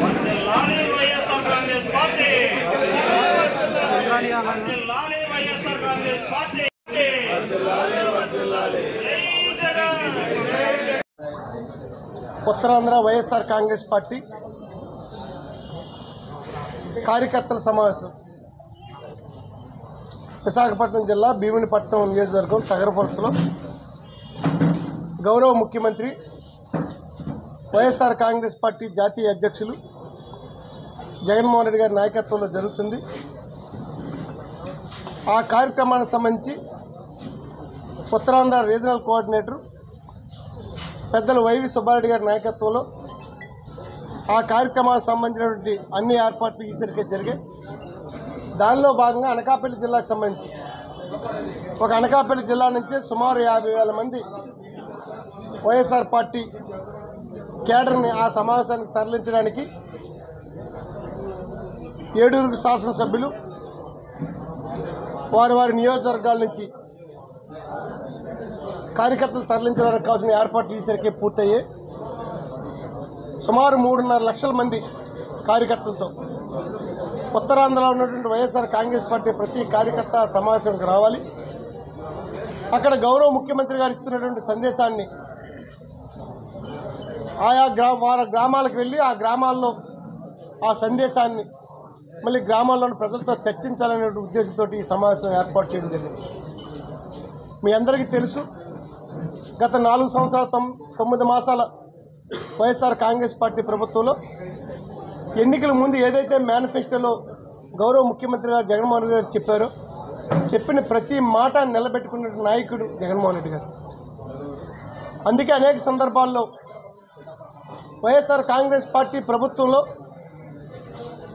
వందలాలి YSR Congress party, వందలాలి YSR Congress party, జై Jagan. Uttarandhra YSR Congress party కార్యకర్తల సమావేశం విశాఖపట్నం జిల్లా భీమునిపట్నం నియోజకవర్గం తగరపరుసలో గౌరవ ముఖ్యమంత్రి వైఎస్ఆర్ కాంగ్రెస్ పార్టీ జాతీయ అధ్యక్షులు జగన్మోహన్ రెడ్డి గారి నాయకత్వంలో జరుగుతుంది. ఆ కార్యక్రమానికి సంబంధించి ఉత్తరాంధ్ర రీజనల్ కోఆర్డినేటర్ పెద్దలు వైవి సుబ్బారెడ్డి గారి నాయకత్వంలో ఆ కార్యక్రమానికి సంబంధించినటువంటి అన్ని ఏర్పాట్లు ఈసరికే జరిగాయి. దానిలో భాగంగా అనకాపల్లి జిల్లాకు సంబంధించి ఒక అనకాపల్లి జిల్లా నుంచి సుమారు 50,000 మంది వైఎస్ఆర్ పార్టీ కేడర్ని ఆ సమావేశానికి తరలించడానికి 7 శాసనసభ్యులు వారి నియోజకవర్గాల నుంచి కార్యకర్తలు తరలించడానికి కావాల్సిన ఏర్పాట్లు ఈసరికే పూర్తయ్యాయి. సుమారు 3.5 లక్షల మంది కార్యకర్తలతో ఉత్తరాంధ్రలో ఉన్నటువంటి వైఎస్ఆర్ కాంగ్రెస్ పార్టీ ప్రతి కార్యకర్త సమావేశానికి రావాలి. అక్కడ గౌరవ ముఖ్యమంత్రి గారు ఇస్తున్నటువంటి సందేశాన్ని ఆయా గ్రామాలకు వెళ్ళి ఆ గ్రామాల్లో ఆ సందేశాన్ని మళ్ళీ గ్రామాల్లోని ప్రజలతో చర్చించాలనే ఉద్దేశంతో ఈ సమావేశం ఏర్పాటు చేయడం జరిగింది. మీ అందరికీ తెలుసు, గత 4 సంవత్సరాల 9 మాసాల వైఎస్ఆర్ కాంగ్రెస్ పార్టీ ప్రభుత్వంలో ఎన్నికల ముందు ఏదైతే మేనిఫెస్టోలో గౌరవ ముఖ్యమంత్రి గారు జగన్మోహన్ రెడ్డి గారు చెప్పారో చెప్పిన ప్రతి మాట నిలబెట్టుకున్న నాయకుడు జగన్మోహన్ రెడ్డి గారు. అందుకే అనేక సందర్భాల్లో వైఎస్ఆర్ కాంగ్రెస్ పార్టీ ప్రభుత్వంలో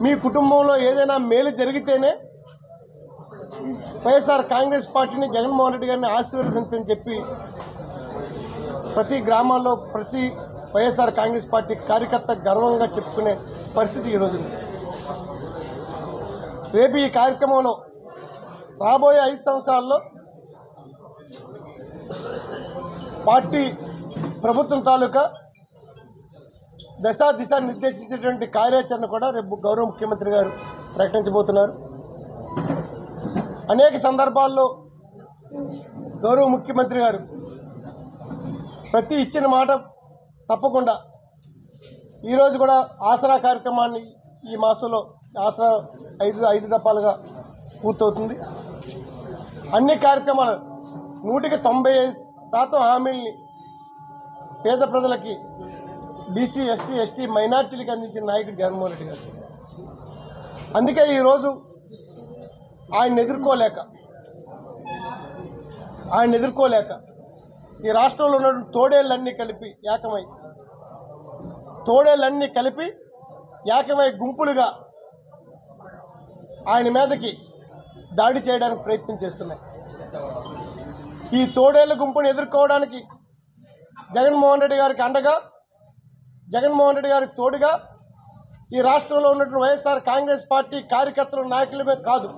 మీ కుటుంబంలో ఏదైనా మేలు జరిగితేనే వైఎస్ఆర్ కాంగ్రెస్ పార్టీని జగన్మోహన్ రెడ్డి గారిని ఆశీర్వదించని చెప్పి ప్రతి గ్రామాల్లో ప్రతి వైఎస్ఆర్ కాంగ్రెస్ పార్టీ కార్యకర్త గర్వంగా చెప్పుకునే పరిస్థితి ఈరోజు ఉంది. రేపు ఈ కార్యక్రమంలో రాబోయే 5 సంవత్సరాల్లో పార్టీ ప్రభుత్వం తాలూకా దిశ నిర్దేశించేటువంటి కార్యాచరణ కూడా రేపు గౌరవ ముఖ్యమంత్రి గారు ప్రకటించబోతున్నారు. అనేక సందర్భాల్లో గౌరవ ముఖ్యమంత్రి గారు ప్రతి ఇచ్చిన మాట తప్పకుండా ఈరోజు కూడా ఆసరా కార్యక్రమాన్ని ఈ మాసంలో ఆసరా 5 దఫాలుగా పూర్తవుతుంది. అన్ని కార్యక్రమాలు 100% హామీల్ని పేద ప్రజలకి బీసీ ఎస్సీ ఎస్టీ మైనార్టీలకు అందించిన నాయకుడు జగన్మోహన్ రెడ్డి గారు. అందుకే ఈరోజు ఆయన ఎదుర్కోలేక ఈ రాష్ట్రంలో ఉన్న తోడేళ్ళన్నీ కలిపి ఏకమై గుంపులుగా ఆయన మీదకి దాడి చేయడానికి ప్రయత్నం చేస్తున్నాయి. ఈ తోడేళ్ల గుంపుని ఎదుర్కోవడానికి జగన్మోహన్ రెడ్డి గారికి అండగా, జగన్మోహన్ రెడ్డి గారికి తోడుగా ఈ రాష్ట్రంలో ఉన్నటువంటి వైఎస్ఆర్ కాంగ్రెస్ పార్టీ కార్యకర్తలు నాయకులమే కాదు,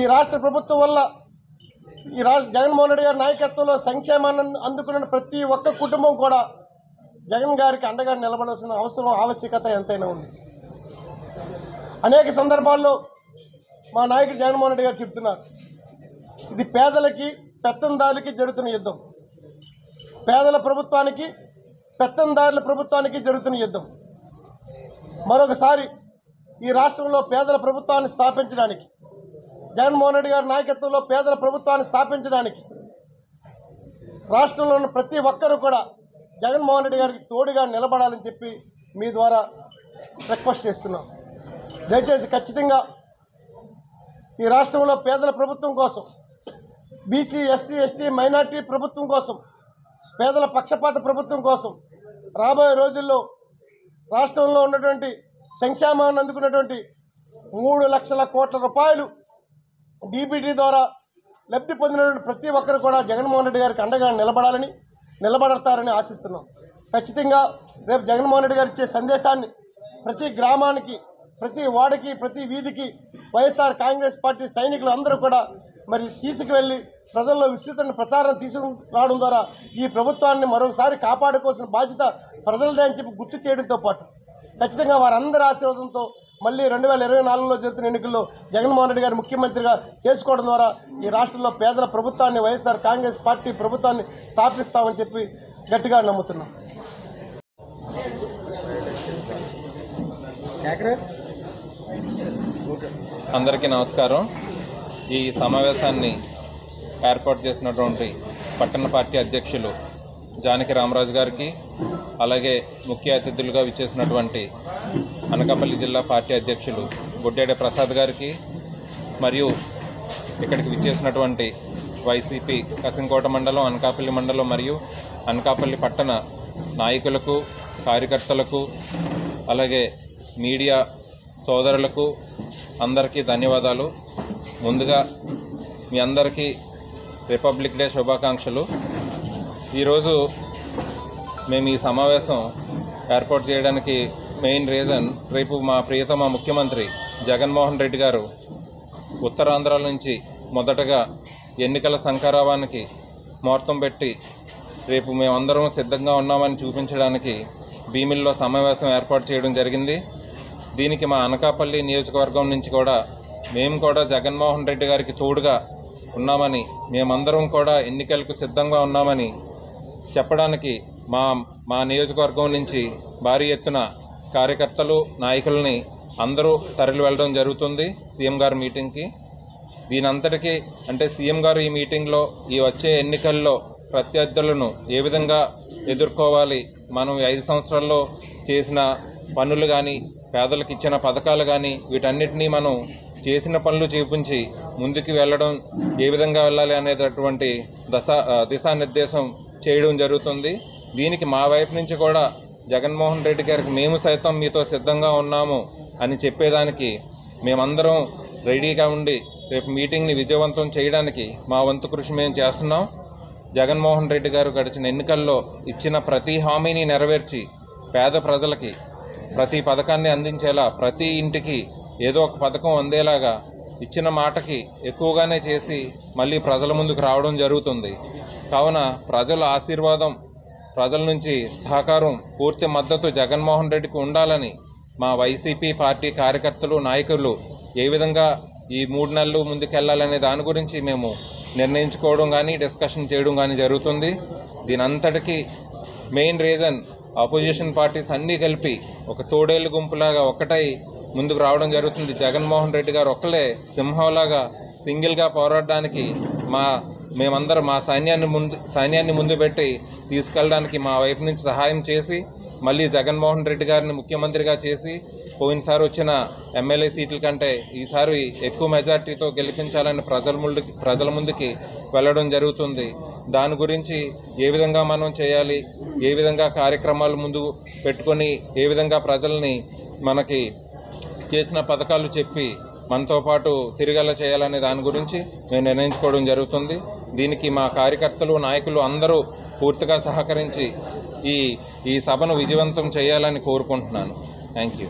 ఈ రాష్ట్ర ప్రభుత్వం వల్ల జగన్మోహన్ రెడ్డి గారి నాయకత్వంలో సంక్షేమాన్ని అందుకున్న ప్రతి ఒక్క కుటుంబం కూడా జగన్ గారికి అండగా నిలబడాల్సిన ఆవశ్యకత ఎంతైనా ఉంది. అనేక సందర్భాల్లో మా నాయకుడు జగన్మోహన్ రెడ్డి గారు చెప్తున్నారు, ఇది పేదలకి పెత్తందారులకి జరుగుతున్న యుద్ధం, పేదల ప్రభుత్వానికి పెత్తందారుల ప్రభుత్వానికి జరుగుతున్న యుద్ధం. మరొకసారి ఈ రాష్ట్రంలో పేదల ప్రభుత్వాన్ని స్థాపించడానికి, జగన్మోహన్ రెడ్డి గారి నాయకత్వంలో పేదల ప్రభుత్వాన్ని స్థాపించడానికి రాష్ట్రంలో ఉన్న ప్రతి ఒక్కరూ కూడా జగన్మోహన్ రెడ్డి గారికి తోడుగా నిలబడాలని చెప్పి మీ ద్వారా రిక్వెస్ట్ చేస్తున్నాం. దయచేసి ఖచ్చితంగా ఈ రాష్ట్రంలో పేదల ప్రభుత్వం కోసం, బీసీ ఎస్సీ ఎస్టీ మైనార్టీ ప్రభుత్వం కోసం, పేదల పక్షపాత ప్రభుత్వం కోసం రాబోయే రోజుల్లో రాష్ట్రంలో ఉన్నటువంటి సంక్షేమాన్ని అందుకున్నటువంటి 3 లక్షల కోట్ల రూపాయలు డీబీటీ ద్వారా లబ్ధి పొందినటువంటి ప్రతి ఒక్కరు కూడా జగన్మోహన్ రెడ్డి గారికి అండగా నిలబడతారని ఆశిస్తున్నాం. ఖచ్చితంగా రేపు జగన్మోహన్ రెడ్డి గారు ఇచ్చే సందేశాన్ని ప్రతి గ్రామానికి, ప్రతి వార్డుకి, ప్రతి వీధికి వైఎస్ఆర్ కాంగ్రెస్ పార్టీ సైనికులు అందరూ కూడా మరి తీసుకువెళ్ళి ప్రజల్లో విస్తృత ప్రచారం తీసుకురావడం ద్వారా ఈ ప్రభుత్వాన్ని మరోసారి కాపాడుకోవాల్సిన బాధ్యత ప్రజలదే అని చెప్పి గుర్తు చేయడంతో పాటు ఖచ్చితంగా వారందరి ఆశీర్వాదంతో మళ్ళీ 2024లో జరుగుతున్న ఎన్నికల్లో జగన్మోహన్ రెడ్డి గారు ముఖ్యమంత్రిగా చేసుకోవడం ద్వారా ఈ రాష్ట్రంలో పేదల ప్రభుత్వాన్ని వైఎస్ఆర్ కాంగ్రెస్ పార్టీ ప్రభుత్వాన్ని స్థాపిస్తామని చెప్పి గట్టిగా నమ్ముతున్నాం. అందరికీ నమస్కారం. ఈ సమావేశాన్ని ఏర్పాటు చేసినటువంటి పట్టణ పార్టీ అధ్యక్షులు జానకి రామరాజు గారికి, అలాగే ముఖ్య అతిథులుగా విచ్చేసినటువంటి అనకాపల్లి జిల్లా పార్టీ అధ్యక్షులు బొడ్డేడ ప్రసాద్ గారికి, మరియు ఇక్కడికి విచ్చేసినటువంటి వైసీపీ కసింకోట మండలం, అనకాపల్లి మండలం మరియు అనకాపల్లి పట్టణ నాయకులకు, కార్యకర్తలకు, అలాగే మీడియా సోదరులకు అందరికీ ధన్యవాదాలు. ముందుగా మీ అందరికీ రిపబ్లిక్ డే శుభాకాంక్షలు. ఈరోజు మేము ఈ సమావేశం ఏర్పాటు చేయడానికి మెయిన్ రీజన్, రేపు మా ప్రియతమ ముఖ్యమంత్రి జగన్మోహన్ రెడ్డి గారు ఉత్తరాంధ్ర నుంచి మొదటగా ఎన్నికల శంఖారావానికి ముహూర్తం పెట్టి రేపు మేమందరం సిద్ధంగా ఉన్నామని చూపించడానికి భీమిల్లో సమావేశం ఏర్పాటు చేయడం జరిగింది. దీనికి మా అనకాపల్లి నియోజకవర్గం నుంచి కూడా మేము కూడా జగన్మోహన్ రెడ్డి గారికి తోడుగా ఉన్నామని, మేమందరం కూడా ఎన్నికలకు సిద్ధంగా ఉన్నామని చెప్పడానికి మా నియోజకవర్గం నుంచి భారీ ఎత్తున కార్యకర్తలు, నాయకులని అందరూ తరలి వెళ్ళడం జరుగుతుంది సీఎం గారి మీటింగ్కి. దీనంతటికీ అంటే సీఎం గారు ఈ మీటింగ్లో ఈ వచ్చే ఎన్నికల్లో ప్రత్యర్థులను ఏ విధంగా ఎదుర్కోవాలి, మనం 5 సంవత్సరాల్లో చేసిన పనులు కానీ, పేదలకు ఇచ్చిన పథకాలు కానీ, వీటన్నిటినీ మనం చేసిన పనులు చూపించి ముందుకు వెళ్ళడం, ఏ విధంగా వెళ్ళాలి అనేటటువంటి దిశానిర్దేశం చేయడం జరుగుతుంది. దీనికి మా వైపు నుంచి కూడా జగన్మోహన్ రెడ్డి గారికి మేము సైతం మీతో సిద్ధంగా ఉన్నాము అని చెప్పేదానికి మేమందరం రెడీగా ఉండి రేపు మీటింగ్ని విజయవంతం చేయడానికి మా వంతు కృషి మేము చేస్తున్నాం. జగన్మోహన్ రెడ్డి గారు గడిచిన ఎన్నికల్లో ఇచ్చిన ప్రతి హామీని నెరవేర్చి పేద ప్రజలకి ప్రతి పథకాన్ని అందించేలా, ప్రతి ఇంటికి ఏదో ఒక పథకం అందేలాగా ఇచ్చిన మాటకి ఎక్కువగానే చేసి మళ్ళీ ప్రజల ముందుకు రావడం జరుగుతుంది. కావున ప్రజల ఆశీర్వాదం, ప్రజల నుంచి సహకారం, పూర్తి మద్దతు జగన్మోహన్ రెడ్డికి ఉండాలని మా వైసీపీ పార్టీ కార్యకర్తలు, నాయకులు ఏ విధంగా ఈ 3 నెలలు ముందుకెళ్లాలనే దాని గురించి మేము నిర్ణయించుకోవడం కానీ, డిస్కషన్ చేయడం కానీ జరుగుతుంది. దీనంతటికీ మెయిన్ రీజన్ అపోజిషన్ పార్టీస్ అన్నీ కలిపి ఒక తోడేళ్ళు గుంపులాగా ఒక్కటై ముందుకు రావడం జరుగుతుంది. జగన్మోహన్ రెడ్డి గారు ఒక్కలే సింహంలాగా సింగిల్గా పోరాడడానికి మేమందరం మా సైన్యాన్ని ముందు పెట్టి తీసుకెళ్ళడానికి మా వైపు నుంచి సహాయం చేసి మళ్ళీ జగన్మోహన్ రెడ్డి గారిని ముఖ్యమంత్రిగా చేసి పోయినసారి వచ్చిన ఎమ్మెల్యే సీట్ల కంటే ఈసారి ఎక్కువ మెజార్టీతో గెలిపించాలని ప్రజల ముందుకి వెళ్ళడం జరుగుతుంది. దాని గురించి ఏ విధంగా మనం చేయాలి, ఏ విధంగా కార్యక్రమాలు ముందు పెట్టుకొని ఏ విధంగా ప్రజల్ని మనకి చేసిన పథకాలు చెప్పి మనతో పాటు తిరిగేలా చేయాలనే దాని గురించి మేము నిర్ణయించుకోవడం జరుగుతుంది. దీనికి మా కార్యకర్తలు, నాయకులు అందరూ పూర్తిగా సహకరించి ఈ సభను విజయవంతం చేయాలని కోరుకుంటున్నాను. Thank you.